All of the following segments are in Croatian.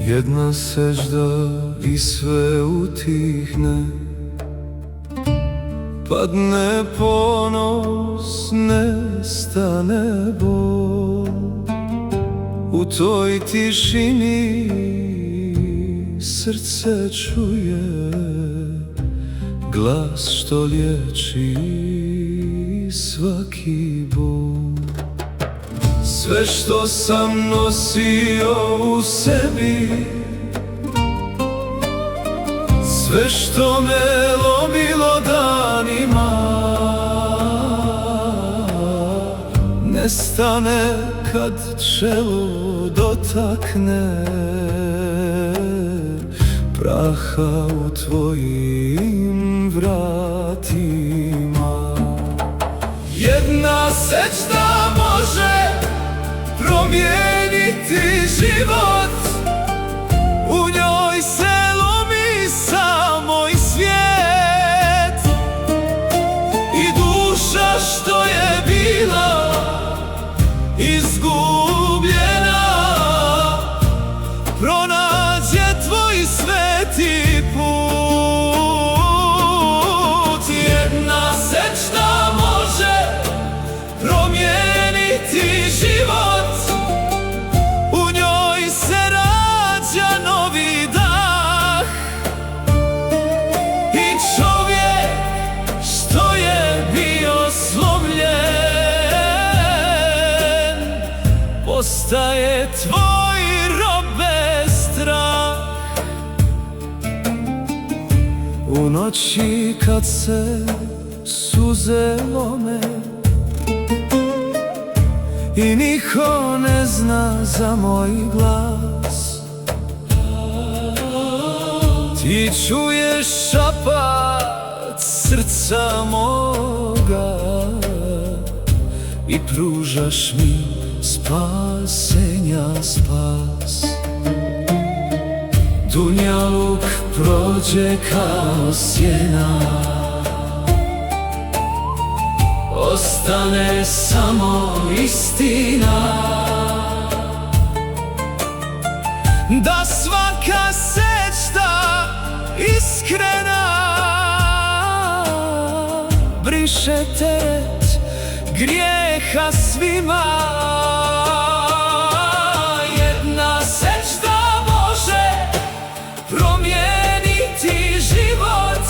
Jedna sežda i sve utihne, padne ponos, nestane bol. U toj tišini srce čuje glas što liječi svaki bol. Sve što sam nosio u sebi, sve što me lomilo danima, nestane kad čelo dotakne praha u tvojim vratima. Jedna sećda može promijeniti život, u njoj se lomi sam moj svijet. I duša što je bila izgubljena pronađe tvoj sveti put. Jedna sećda može promijeniti život, u njoj se rađa novi dah. I čovjek što je bio slomljen postaje tvoj rob bez strah. U noći kad se suze lome i niko ne zna za moj glas, ti čuješ šapat srca moga i pružaš mi spasenja spas. Dunjaluk prođe kao sjena, ostane samo istina, da svaka sećda iskrena briše teret grijeha svima. Jedna sećda može promijeniti život,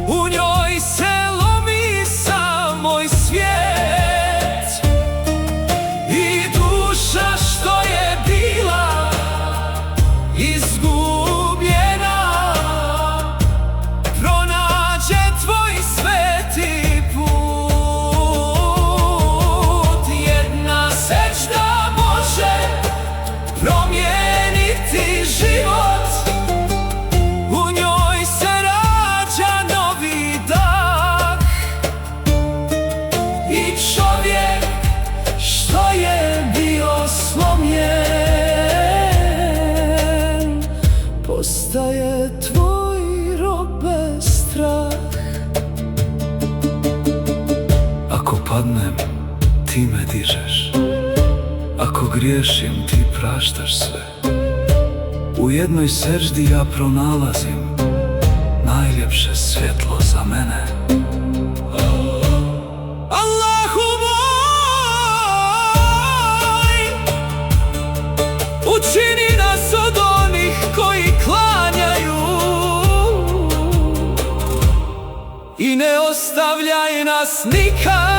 u njoj se lomi sam moj svijet. I duša što je bila izgubljena pronađe tvoj sveti put. Jedna sećda može promijeniti život, u njoj se rađa novi dah. I čovjek što je bio slomljen postaje tvoj rob bez strah. Ako padnem, ti me dižeš, ako griješim, ti praštaš sve. U jednoj seždi ja pronalazim najljepše svjetlo za mene. Allahu moj, učini nas od onih koji klanjaju i ne ostavljaj nas nikad